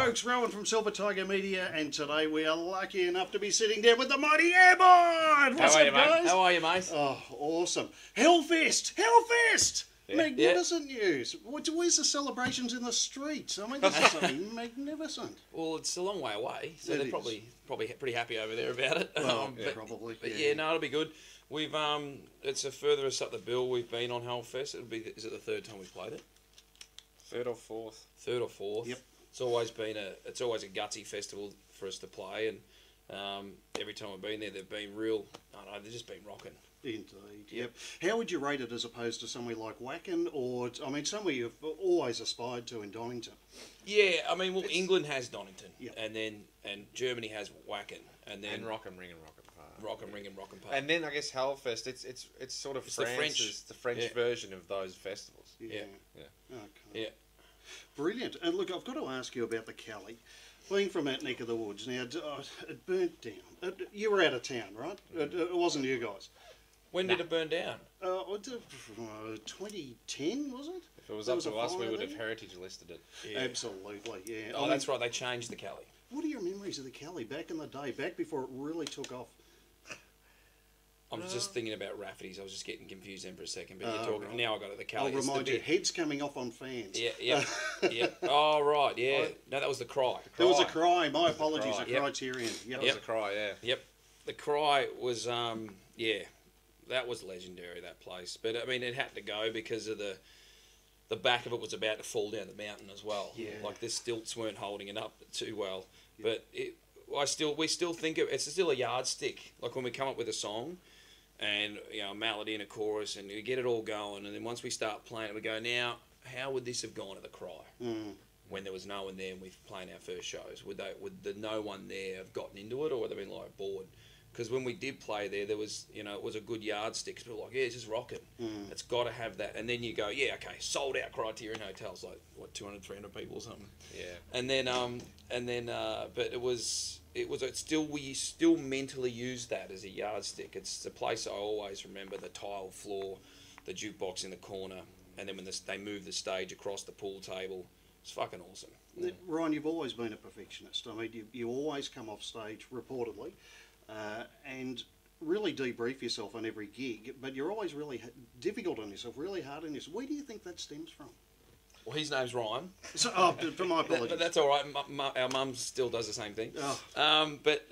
folks, Rowan from Silver Tiger Media, and today we are lucky enough to be sitting down with the mighty Airbourne. What's up, guys? How are you, mate? Oh, awesome. Hellfest! Hellfest! Yeah. Magnificent news. Where's the celebrations in the streets? I mean, this is something magnificent. Well, it's a long way away, so they're probably pretty happy over there about it. Well, probably. But yeah, no, it'll be good. We've it's a furthest up the bill. We've been on Hellfest. Is it the third time we've played it? Third or fourth. Third or fourth. Yep. It's always a gutsy festival for us to play, and every time we've been there, they've been real. I don't know, they've just been rocking. Indeed, yep. How would you rate it as opposed to somewhere like Wacken, or, I mean, somewhere you've always aspired to in Donington? Yeah, I mean, well, England has Donington, yep. and Germany has Wacken, and then Rock'em Ring and Rock'em Park. Rock'em Ring and Rock'em Park. And then I guess Hellfest. It's sort of the French version of those festivals. Yeah. Okay. Yeah. Brilliant. And look, I've got to ask you about the Cali. Being from that neck of the woods, now it burnt down. You were out of town, right? It wasn't you guys. When did it burn down? 2010, was it? If it was up to us, we would have heritage listed it. Yeah. Absolutely, yeah. Oh, that's right, they changed the Cali. What are your memories of the Cali back in the day, back before it really took off? I'm just thinking about raffities. I was just getting confused then for a second, but you're talking, right. Now I got it, the Cali. I'll remind you, heads coming off on fans. Yeah. Oh, right, yeah. No, that was the Cry. There was a Cry, my apologies, a Criterion. Yep. That was a Cry, yeah. Yep. The Cry was, that was legendary, that place. But, I mean, it had to go because of the back of it was about to fall down the mountain as well. Yeah. Like, the stilts weren't holding it up too well. Yeah. But we still think it's still a yardstick. Like, when we come up with a song, and a melody and a chorus, and we get it all going, and then once we start playing it, we go, now, how would this have gone at the Cry? When there was no one there and we're playing our first shows? Would the no one there have gotten into it, or would they have been like bored? Because when we did play there was, it was a good yardstick. People were like, yeah, it's just rocking. It's got to have that. And then you go, yeah, okay, sold out Criterion Hotels, like, what, 200, 300 people or something? Yeah. And then, but we still mentally use that as a yardstick. It's the place I always remember, the tile floor, the jukebox in the corner, and then when they move the stage across the pool table. It's fucking awesome. Ryan, you've always been a perfectionist. I mean, you always come off stage, reportedly, and really debrief yourself on every gig, but you're always really difficult on yourself, really hard on yourself. Where do you think that stems from? Well, his name's Ryan. So, for my apologies. But that's all right. Our mum still does the same thing. Oh. But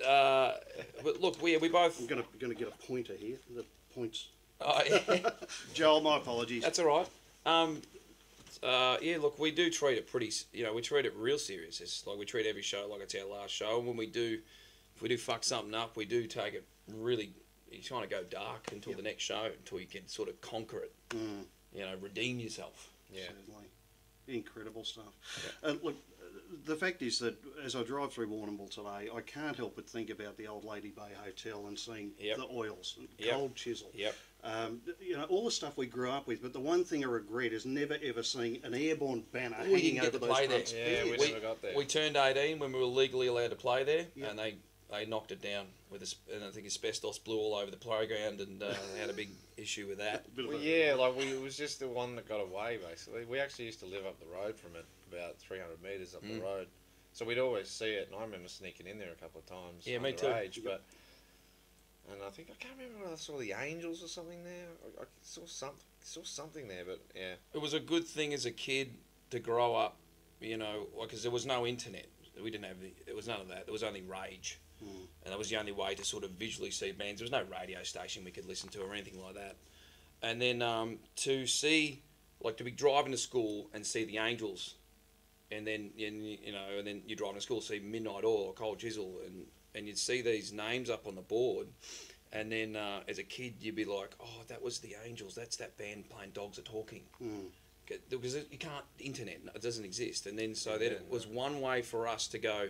look, we both. I'm going to get a pointer here. The points. Oh, yeah. Joel, my apologies. That's all right. Yeah, look, we do treat it pretty. We treat it real serious. It's like we treat every show like it's our last show. And when if we do fuck something up, we do take it really. You're trying to go dark until the next show, until you can sort of conquer it. Redeem yourself. Yeah. Certainly. Incredible stuff. Yeah. Look, the fact is that as I drive through Warrnambool today, I can't help but think about the old Lady Bay Hotel and seeing the oils, cold chisel. Yep. All the stuff we grew up with. But the one thing I regret is never ever seeing an Airbourne banner hanging over those front stairs. Yeah, we never got there. We turned 18 when we were legally allowed to play there, and they knocked it down and I think asbestos blew all over the playground, and they had a big issue with that. It was just the one that got away, basically. We actually used to live up the road from it, about 300 metres up the road. So we'd always see it, and I remember sneaking in there a couple of times. Yeah, me too. And I think, I can't remember whether I saw the Angels or something there. I saw something there, but yeah. It was a good thing as a kid to grow up, because there was no internet. We didn't have there was none of that. There was only Rage. And that was the only way to sort of visually see bands. There was no radio station we could listen to or anything like that. And then to see, to be driving to school and see the Angels, and then and then you're driving to school, see Midnight Oil or Cold Chisel, and you'd see these names up on the board, and then as a kid you'd be like, oh, that was the Angels. That's that band playing Dogs Are Talking. Because you can't, internet, it doesn't exist. And then it was one way for us to go,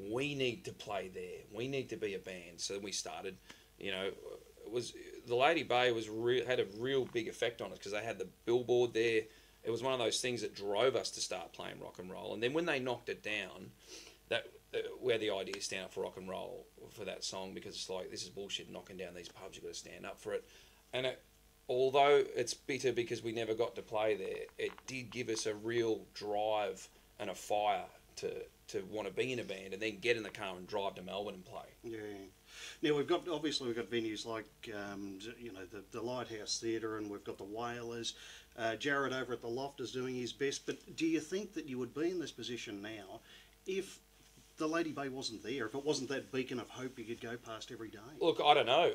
we need to play there. We need to be a band. So we started, it was, the Lady Bay had a real big effect on us because they had the billboard there. It was one of those things that drove us to start playing rock and roll. And then when they knocked it down, we had the idea to stand up for rock and roll for that song, because it's like, this is bullshit, knocking down these pubs, you've got to stand up for it. And although it's bitter because we never got to play there, it did give us a real drive and a fire to want to be in a band and then get in the car and drive to Melbourne and play. Yeah. Now we've got venues like the Lighthouse Theatre, and we've got the Whalers. Jared over at the Loft is doing his best. But do you think that you would be in this position now if the Lady Bay wasn't there? If it wasn't that beacon of hope you could go past every day? Look, I don't know.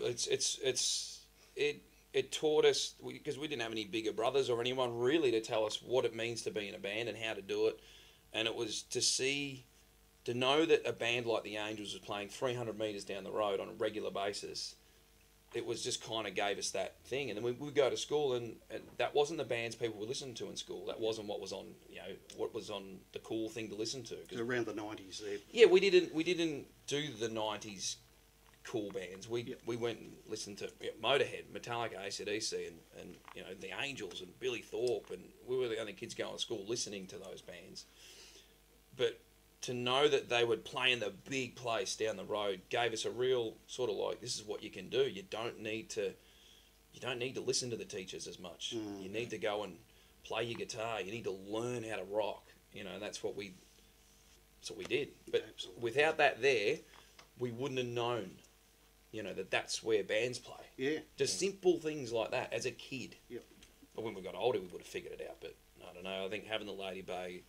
It taught us, because we didn't have any bigger brothers or anyone really to tell us what it means to be in a band and how to do it. And it was to know that a band like the Angels was playing 300 metres down the road on a regular basis. It was just kind of gave us that thing. And then we would go to school, and that wasn't the bands people were listening to in school. That wasn't what was on, what was on the cool thing to listen to. Around the 90s there. Yeah, we didn't do the 90s cool bands. We went and listened to Motorhead, Metallica, AC/DC, and the Angels and Billy Thorpe, and we were the only kids going to school listening to those bands. But to know that they would play in the big place down the road gave us a real sort of like, this is what you can do. You don't need to listen to the teachers as much. You need to go and play your guitar. You need to learn how to rock. That's what we did. But without that there, we wouldn't have known, that's where bands play. Yeah. Just simple things like that as a kid. Yep. But when we got older, we would have figured it out. But I don't know. I think having the Lady Bay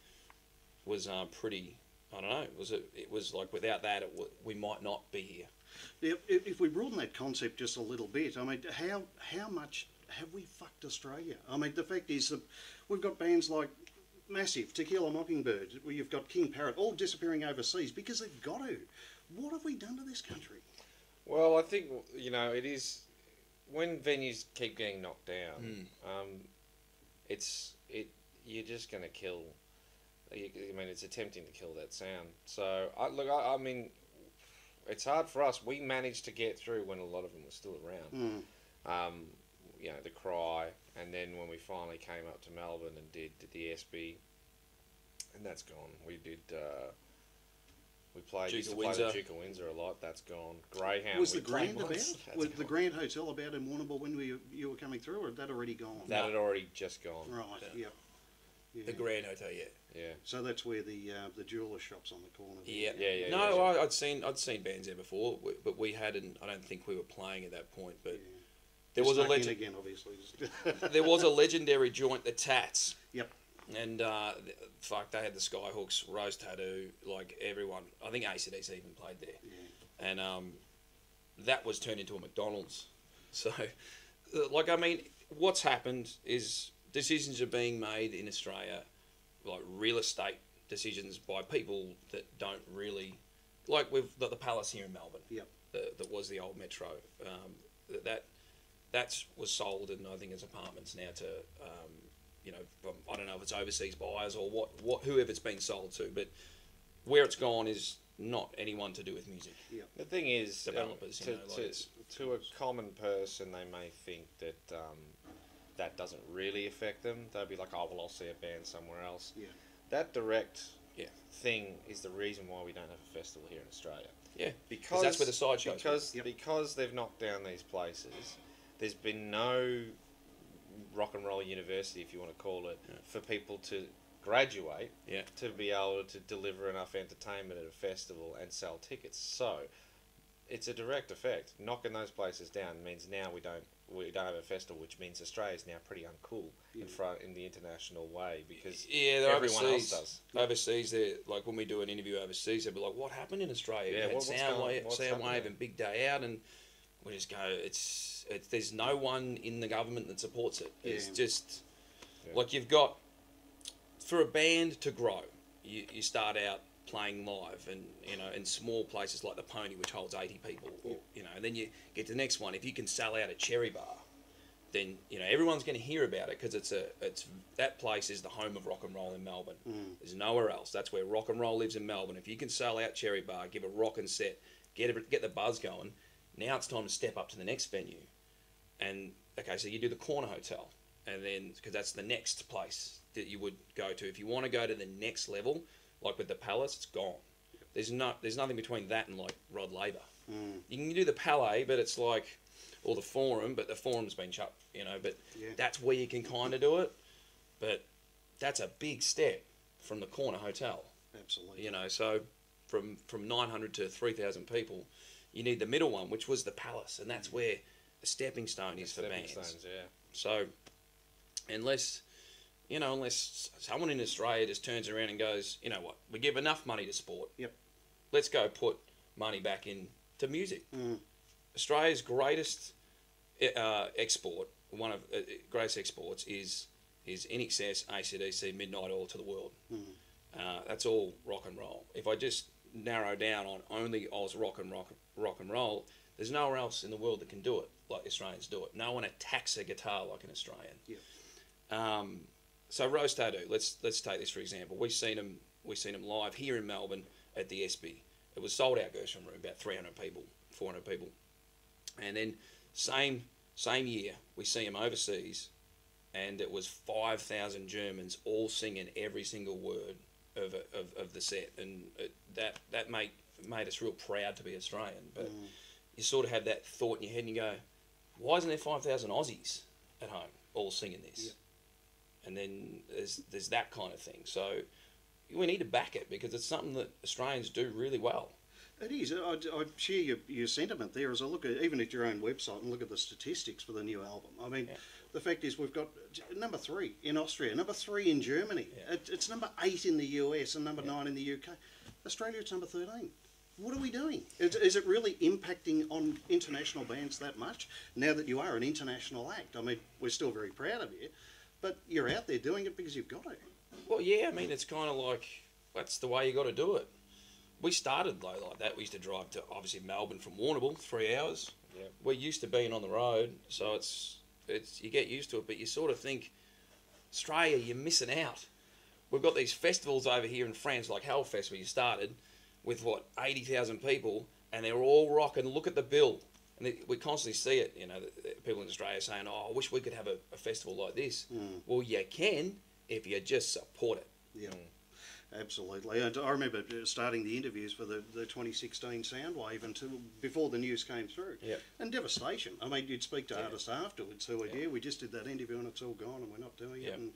was pretty. I don't know. It was like without that, we might not be here. Yeah, if we broaden that concept just a little bit, I mean, how much have we fucked Australia? I mean, the fact is that we've got bands like Massive, Tequila Mockingbird, where you've got King Parrot, all disappearing overseas because they've got to. What have we done to this country? Well, I think it is when venues keep getting knocked down. You're just going to kill. I mean, it's attempting to kill that sound. So, I mean, it's hard for us. We managed to get through when a lot of them were still around. The Cry, and then when we finally came up to Melbourne and did the SB, and that's gone. We did. We played Duke used to of play Windsor. the Duke of Windsor a lot. That's gone. Greyhound. Was we the played Grand about? once, that's Was the gone. Grand Hotel about in Warrnambool when you were coming through, or had that already gone? That had already just gone. Right. Yeah. Yeah. The Grand Hotel, yeah. Yeah. So that's where the jeweler shop's on the corner. Yeah. Yeah. No, yeah. I'd seen bands there before, but we hadn't. I don't think we were playing at that point. But Yeah. there was a Snuck in legend. again, obviously. There was a legendary joint, the Tats. Yep. And they had the Skyhooks, Rose Tattoo, like everyone. I think AC/DC even played there. Yeah. And that was turned into a McDonald's. So, I mean, what's happened is decisions are being made in Australia, like real estate decisions by people that don't really, like we've got the Palace here in Melbourne. Yep. That was the old Metro. That was sold, and I think it's apartments now to. I don't know if it's overseas buyers or whoever it's been sold to, but where it's gone is not anyone to do with music. The thing is, Developers, to a common person, they may think that that doesn't really affect them. They'll be like, "Oh, well, I'll see a band somewhere else." Yeah. That direct thing is the reason why we don't have a festival here in Australia. Yeah, Because that's where the side shows because they've knocked down these places. There's been no rock and roll university, if you want to call it, for people to graduate to be able to deliver enough entertainment at a festival and sell tickets. So it's a direct effect. Knocking those places down means now we don't have a festival, which means Australia's now pretty uncool in the international way because everyone else does. Overseas, they're like when we do an interview overseas, they'll be like, "What happened in Australia? Yeah, We had what's Soundwave and Big Day Out," and we just go, "It's there's no one in the government that supports it. It's just like you've got for a band to grow, you start out playing live and in small places like the Pony, which holds 80 people, and then you get to the next one. If you can sell out a Cherry Bar, then everyone's going to hear about it because that place is the home of rock and roll in Melbourne. There's nowhere else. That's where rock and roll lives in Melbourne. If you can sell out Cherry Bar, give a rockin' set, get the buzz going, now it's time to step up to the next venue. And okay, so you do the Corner Hotel, and then because that's the next place that you would go to if you want to go to the next level. Like with the Palace, it's gone. There's nothing between that and like Rod Laver. You can do the Palais, but it's like, or the Forum, but the Forum's been shut. But that's where you can kind of do it. But that's a big step from the Corner Hotel. Absolutely. You know, so from 900 to 3,000 people, you need the middle one, which was the Palace, and that's where a stepping stone is for bands. Yeah. So unless someone in Australia just turns around and goes, you know what, we give enough money to sport. Yep. Let's go put money back into music. Australia's greatest export, one of greatest exports, is In Excess, AC/DC, Midnight Oil to the world. That's all rock and roll. If I just narrow down on only Oz rock and roll, there's nowhere else in the world that can do it like the Australians do it. No one attacks a guitar like an Australian. Yep. So Rose Tattoo, let's take this for example. We've seen them live here in Melbourne at the ESPY. It was sold out Gershwin Room, about 300 people, 400 people. And then same year we see them overseas, and it was 5,000 Germans all singing every single word of the set, and that made us real proud to be Australian. But you sort of have that thought in your head and you go, why isn't there 5,000 Aussies at home all singing this? Yep. And then there's that kind of thing. So we need to back it because it's something that Australians do really well. It is. I share your sentiment there as I look at, even at your own website, and look at the statistics for the new album. I mean, the fact is we've got number 3 in Austria, number 3 in Germany. Yeah. It's number 8 in the US and number 9 in the UK. Australia, it's number 13. What are we doing? Is it really impacting on international bands that much? Now that you are an international act, I mean, we're still very proud of you, but you're out there doing it because you've got to. Well, yeah, I mean, it's kind of like, that's the way you got to do it. We started though like that. We used to drive to obviously Melbourne from Warrnambool, 3 hours. Yep. We're used to being on the road, so it's you get used to it. But you sort of think, Australia, you're missing out. We've got these festivals over here in France, like Hellfest, where you started with 80,000 people, and they're all rocking. Look at the bill, and we constantly see it. You know, people in Australia saying, "Oh, I wish we could have a festival like this." Well, you can if you just support it. Yeah. Absolutely. And I remember starting the interviews for the 2016 Soundwave until before the news came through. Yep. And devastation. I mean, you'd speak to artists afterwards who would, we just did that interview and it's all gone and we're not doing it. And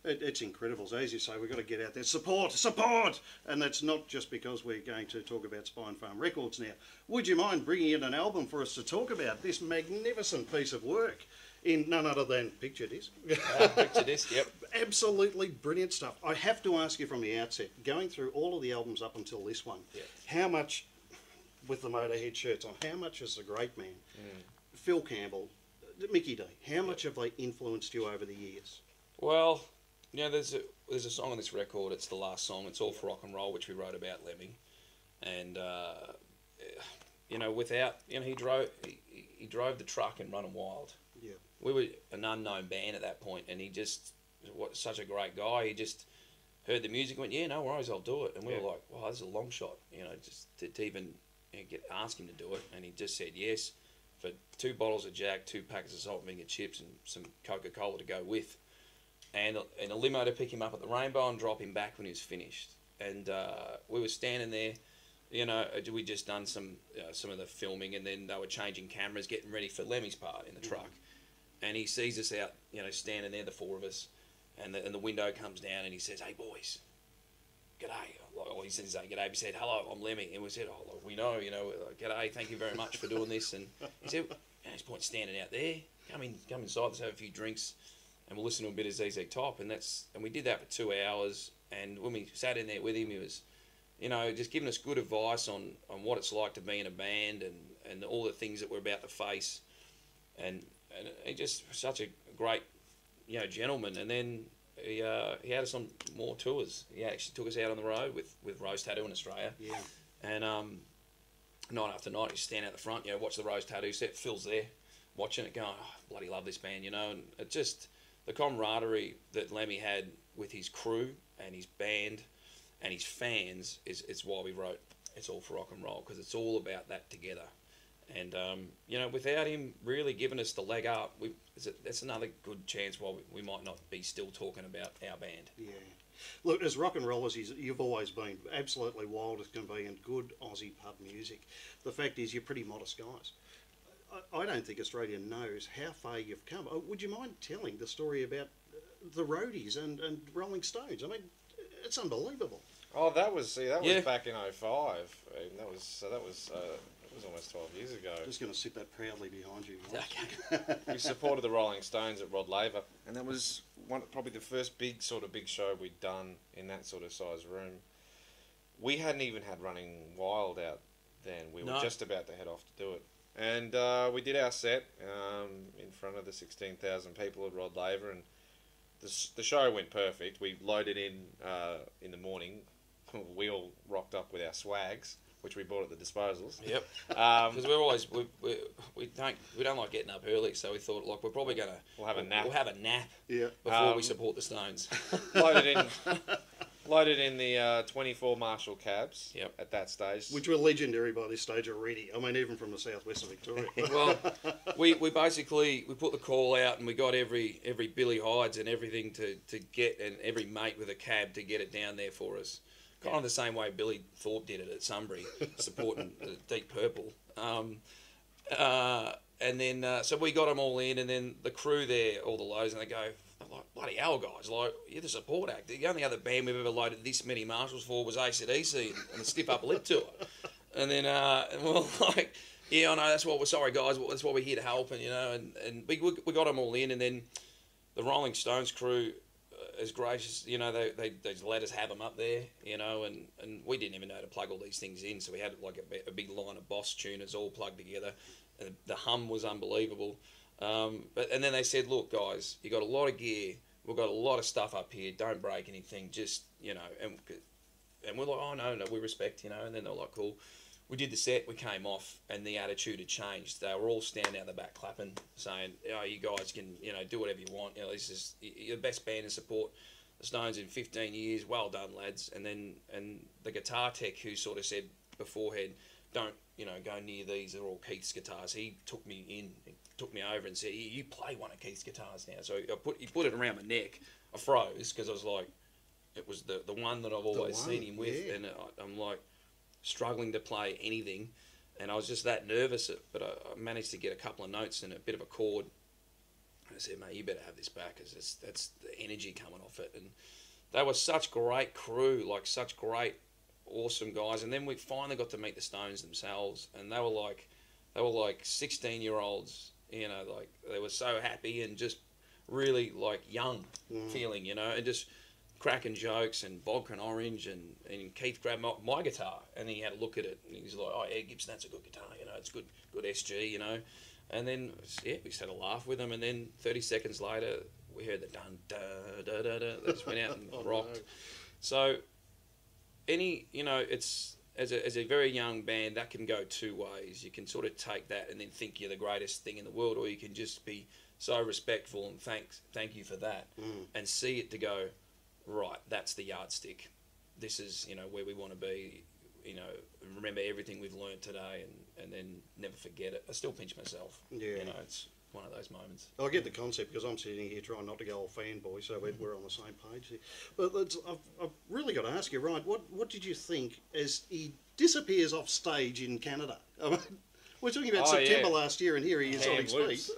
it's incredible. So as you say, we've got to get out there. Support! And that's not just because we're going to talk about Spine Farm Records now. Would you mind bringing in an album for us to talk about this magnificent piece of work? In none other than Picture Disc. Picture Disc, yep. Absolutely brilliant stuff. I have to ask you from the outset, going through all of the albums up until this one, how much, with the Motorhead shirts on, how much is the great man, Phil Campbell, Mickey D, how much have they influenced you over the years? Well, you know, there's a song on this record, it's the last song, it's All for Rock and Roll, which we wrote about Lemmy. And, you know, he drove the truck and Running Wild. Yeah. We were an unknown band at that point, and he just was such a great guy. He just heard the music and went, yeah, no worries, I'll do it. And we were like, wow, this is a long shot, you know, just to even ask him to do it. And he just said yes for 2 bottles of Jack, 2 packets of salt and vinegar chips, and some Coca-Cola to go with. And a limo to pick him up at the Rainbow and drop him back when he was finished. And we were standing there, you know, we'd just done some of the filming, and then they were changing cameras, getting ready for Lemmy's part in the truck. And he sees us out, you know, standing there, the 4 of us, and the window comes down, and he says, "Hey boys, g'day." Well, he says, "G'day." He said, "Hello, I'm Lemmy," and we said, "Oh, look, we know, you know, g'day, thank you very much for doing this." And he said, "There's point standing out there. Come inside, let's have a few drinks, and we'll listen to a bit of ZZ Top." And we did that for 2 hours. And when we sat in there with him, he was, you know, just giving us good advice on what it's like to be in a band and all the things that we're about to face. And he just such a great, you know, gentleman. And then he had us on more tours. He actually took us out on the road with Rose Tattoo in Australia. Yeah. And night after night, he's standing out the front, you know, watch the Rose Tattoo set. Phil's there, watching it, going, "Oh, bloody love this band," you know. And it just, the camaraderie that Lemmy had with his crew and his band and his fans is why we wrote It's All for Rock and Roll, because it's all about that together. And, you know, without him really giving us the leg up, that's another good chance why we might not be still talking about our band. Yeah. Look, as rock and rollers, you've always been absolutely wild as can be in good Aussie pub music. The fact is, you're pretty modest guys. I don't think Australia knows how far you've come. Would you mind telling the story about the Roadies and Rolling Stones? I mean, it's unbelievable. Oh, that was Yeah. back in '05. And that was almost 12 years ago. Just going to sit that proudly behind you. Okay. We supported the Rolling Stones at Rod Laver, and that was probably the first big show we'd done in that sort of size room. We hadn't even had Running Wild out then. We were just about to head off to do it. And we did our set in front of the 16,000 people at Rod Laver, and the show went perfect. We loaded in the morning. We all rocked up with our swags, which we bought at the disposals. Yep. Because we're always we don't like getting up early, so we thought like we're probably we'll have a nap. We'll have a nap. Yeah. Before we support the Stones. Loaded in the 24 Marshall cabs. Yep. At that stage, Which were legendary by this stage already. I mean, even from the southwest of Victoria. Well, we basically put the call out and we got every Billy Hides and everything to get, and every mate with a cab to get it down there for us. Kind of the same way Billy Thorpe did it at Sunbury, supporting the Deep Purple. And then so we got them all in, and then the crew there, all the lows, and they go, like, bloody hell, guys, like, you're the support act. The only other band we've ever loaded this many Marshalls for was AC/DC and the Stiff Upper Lip Tour. And then we're like, yeah, I know, that's what we're sorry, guys, that's why we're here to help, and you know, and we got them all in, and then the Rolling Stones crew is gracious, you know, they just let us have them up there, you know, and we didn't even know to plug all these things in, so we had like a big line of Boss tuners all plugged together. And the hum was unbelievable. And then they said, look, guys, you got a lot of gear. We've got a lot of stuff up here. Don't break anything. Just, you know, and we're like, oh, no, we respect, you know. And then they're like, cool. We did the set. We came off, and the attitude had changed. They were all standing out the back clapping, saying, oh, you guys can, you know, do whatever you want. You know, you're the best band to support the Stones in 15 years. Well done, lads. And the guitar tech who sort of said beforehand, don't, you know, go near these. They're all Keith's guitars. He took me over and said, you play one of Keith's guitars now. So he put it around my neck. I froze because I was like, it was the one that I've always seen him with. Yeah. And I'm like struggling to play anything. And I was just that nervous. But I managed to get a couple of notes and a bit of a chord. And I said, mate, you better have this back because that's the energy coming off it. And they were such great crew, like such great, awesome guys. And then we finally got to meet the Stones themselves, and they were like 16-year-olds, you know, like they were so happy and just really like young feeling, you know, and just cracking jokes and vodka and orange, and Keith grabbed my guitar and he had a look at it and he's like, oh yeah, Gibson, that's a good guitar, you know, it's good SG, you know. And then yeah, we just had a laugh with them, and then 30 seconds later we heard the dun da da da da. They just went out and rocked. No. So you know, it's as a very young band, that can go two ways. You can sort of take that and then think you're the greatest thing in the world, or you can just be so respectful and thank you for that, and see it to go, right, that's the yardstick. This is, you know, where we want to be. You know, remember everything we've learned today, and then never forget it. I still pinch myself. Yeah, you know, it's one of those moments. I get the concept because I'm sitting here trying not to go all fanboy, so we're on the same page here. But I've really got to ask you, Ryan, what did you think as he disappears off stage in Canada? I mean, we're talking about September last year, and here he is on his feet.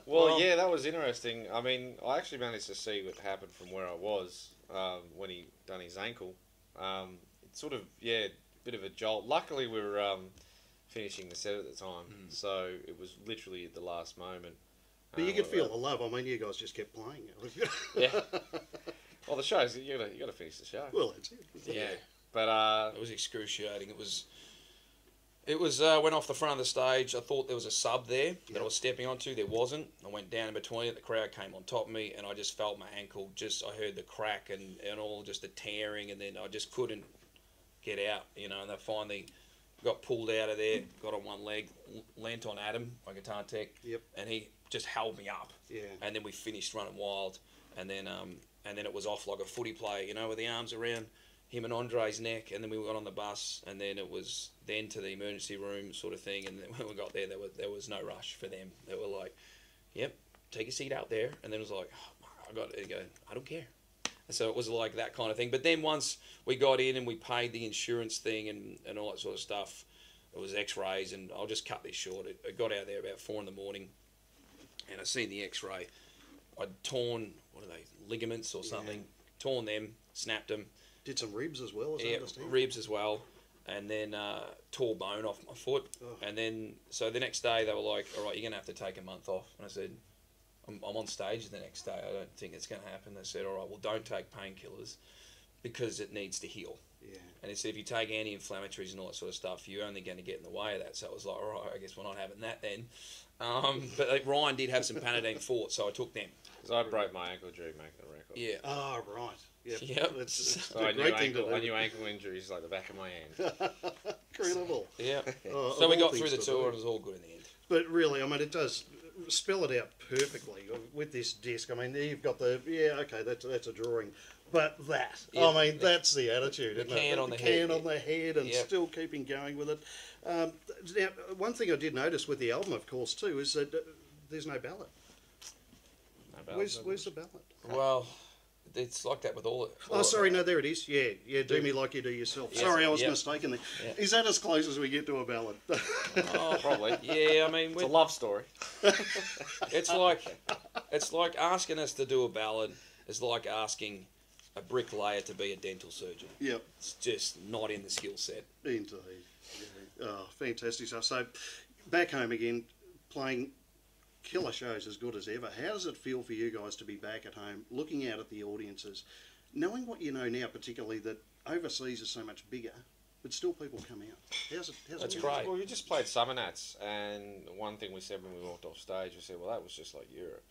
Well, yeah, that was interesting. I mean, I actually managed to see what happened from where I was when he done his ankle. It's sort of, yeah, a bit of a jolt. Luckily, we were finishing the set at the time, so it was literally at the last moment. But you could feel the love. I mean, you guys just kept playing. Yeah. Well, the show's you got to finish the show. Well, that's it. Yeah, but it was excruciating. It was went off the front of the stage. I thought there was a sub there that I was stepping onto. There wasn't. I went down in between it. The crowd came on top of me, and I just felt my ankle. I heard the crack and all just the tearing, and then I just couldn't get out. You know, and I finally got pulled out of there. Got on one leg, leant on Adam, my guitar tech, and he just held me up. Yeah. And then we finished Running Wild, and then it was off like a footy player, you know, with the arms around him and Andre's neck, and then we got on the bus, and then it was then to the emergency room sort of thing, and then when we got there there was no rush for them. They were like, yep, take a seat out there, and then it was like, oh, I got it. Go, I don't care. And so it was like that kind of thing. But then once we got in and we paid the insurance thing and all that sort of stuff, it was x-rays, and I'll just cut this short. I got out there about 4 in the morning, and I seen the x-ray. I'd torn, what are they, ligaments or something, torn them, snapped them. Did some ribs as well, as I understand. Ribs as well. And then tore bone off my foot. Oh. And then, so the next day they were like, all right, you're going to have to take a month off. And I said, I'm on stage the next day. I don't think it's going to happen. They said, all right, well, don't take painkillers because it needs to heal. Yeah. And they said, if you take anti-inflammatories and all that sort of stuff, you're only going to get in the way of that. So it was like, all right, I guess we're not having that then. But Ryan did have some Panadeine Forte, so I took them. Because I broke my ankle during making the record. Yeah. Oh, right. Yep. It's so a great thing to do. I knew ankle injuries like the back of my hand. Incredible. Yeah. So we got through the tour and it was all good in the end. But really, I mean, it does spell it out perfectly with this disc. I mean, there you've got the, okay, that's a drawing. But that, I mean, that's the attitude. The can on the head and still keeping going with it. Now, one thing I did notice with the album, of course, too, is that there's no ballad. No ballad. Where's the ballad? Well, it's like that with all it. Oh, sorry, no, there it is. Yeah, do me like you do yourself. Yes, sorry, I was mistaken there. Yeah. Is that as close as we get to a ballad? Oh, probably. Yeah, I mean, it's a love story. It's like asking us to do a ballad is like asking a bricklayer to be a dental surgeon. Yep. It's just not in the skill set. Indeed. Yeah. Oh, fantastic stuff. So, back home again, playing killer shows as good as ever. How does it feel for you guys to be back at home, looking out at the audiences, knowing what you know now, particularly that overseas is so much bigger, but still people come out? How's it That's great. Well, we just played Summer Nats, and one thing we said when we walked off stage, we said, well, that was just like Europe.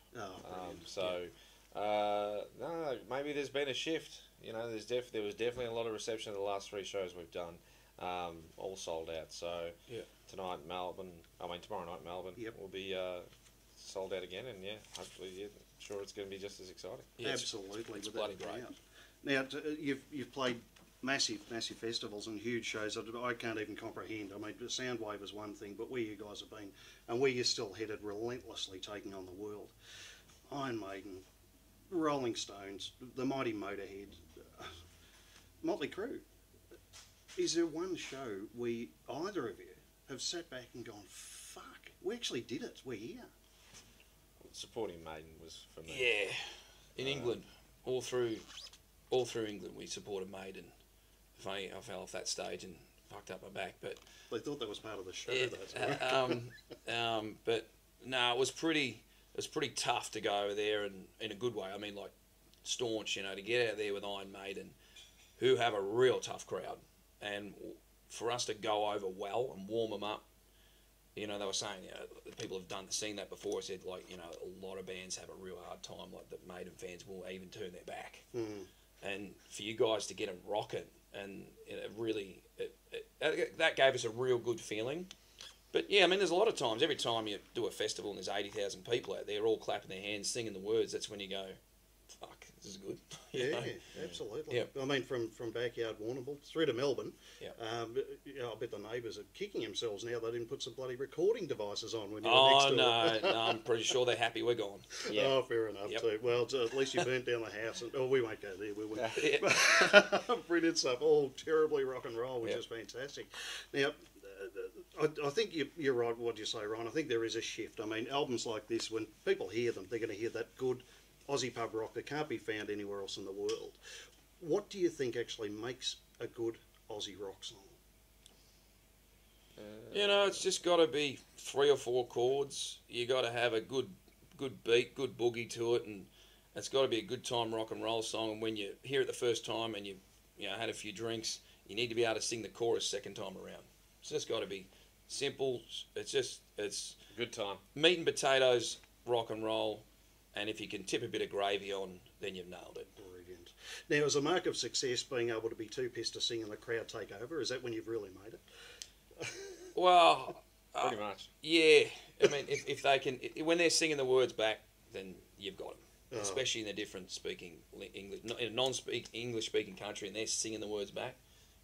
No, maybe there's been a shift. You know, there was definitely a lot of reception at the last 3 shows we've done, all sold out. So tomorrow night Melbourne will be sold out again, and hopefully, sure it's going to be just as exciting. Yeah, absolutely, it's bloody great. Now you've played massive festivals and huge shows. I can't even comprehend. I mean, Soundwave is one thing, but where you guys have been and where you're still headed relentlessly, taking on the world. Iron Maiden, Rolling Stones, the mighty Motorhead, Motley Crue. Is there one show where either of you have sat back and gone, fuck, we actually did it, we're here? Supporting Maiden was for me. Yeah, in England, all through England, we supported Maiden. Funny, I fell off that stage and fucked up my back, but they thought that was part of the show. But no, it was pretty tough to go over there, and in a good way. I mean, like staunch, to get out there with Iron Maiden, who have a real tough crowd, and for us to go over well and warm them up. They were saying, people have seen that before. Said, a lot of bands have a real hard time. Like the Maiden fans will even turn their back. Mm. And for you guys to get them rocking, and that gave us a real good feeling. But yeah, I mean, there's a lot of times. Every time you do a festival and there's 80,000 people out there, all clapping their hands, singing the words. That's when you go, fuck, this is good. Yeah, absolutely. Yep. I mean, from backyard Warrnambool through to Melbourne, yep. I bet the neighbours are kicking themselves now they didn't put some bloody recording devices on when you were next to it. No, I'm pretty sure they're happy we're gone. Yeah. Oh, fair enough too. Well, at least you burnt down the house. We won't go there, will we? Yeah. Brilliant stuff. All terribly rock and roll, which is fantastic. Now, I think you're right. What do you say, Ryan? I think there is a shift. I mean, albums like this, when people hear them, they're going to hear that good Aussie pub rock that can't be found anywhere else in the world. What do you think actually makes a good Aussie rock song? It's just got to be 3 or 4 chords. You got to have a good beat, good boogie to it, and it's got to be a good time rock and roll song. And when you hear it the first time and you had a few drinks, you need to be able to sing the chorus second time around. It's just got to be simple. It's good time. Meat and potatoes, rock and roll. And if you can tip a bit of gravy on, then you've nailed it. Brilliant. Now, as a mark of success, being able to be too pissed to sing and the crowd take over, is that when you've really made it? Well, pretty much. Yeah. I mean, if they can, when they're singing the words back, then you've got them. Especially in a different speaking English, in a non-speak English speaking country, and they're singing the words back,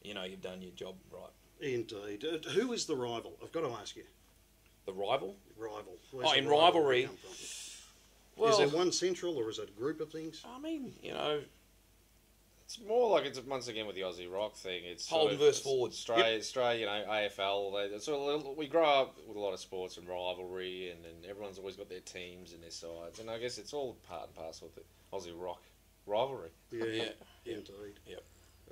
you've done your job right. Indeed. Who is the rival? I've got to ask you. The rival? Rival. In rivalry. Well, is there one central, or is it a group of things? I mean, it's more like it's once again with the Aussie rock thing. It's Holden versus Forwards. Australia, AFL. We grow up with a lot of sports and rivalry, and everyone's always got their teams and their sides, and I guess it's all part and parcel of the Aussie rock rivalry. Yeah, indeed. Yep.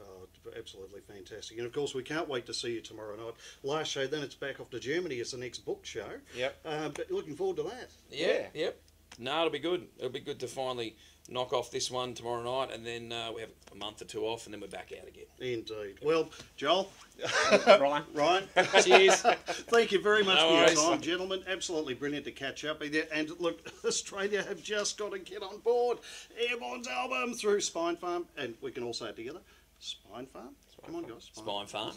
Oh, absolutely fantastic. And of course, we can't wait to see you tomorrow night. Last show, then it's back off to Germany as the next book show. Yep. But looking forward to that. Yeah. Yep. No, it'll be good. It'll be good to finally knock off this one tomorrow night, and then we have a month or two off, and then we're back out again. Indeed. Well, Joel. Ryan. Cheers. Thank you very much No for your worries. time, gentlemen. Absolutely brilliant to catch up with you. And look, Australia have just got to get on board Airbourne's album through Spine Farm. And we can all say it together. Spine Farm? Come on, guys. Spine Farm.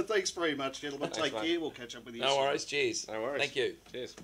Thanks very much, gentlemen. Thanks, Take mate. care. We'll catch up with you No soon. worries. Cheers. No worries. Thank you. Cheers.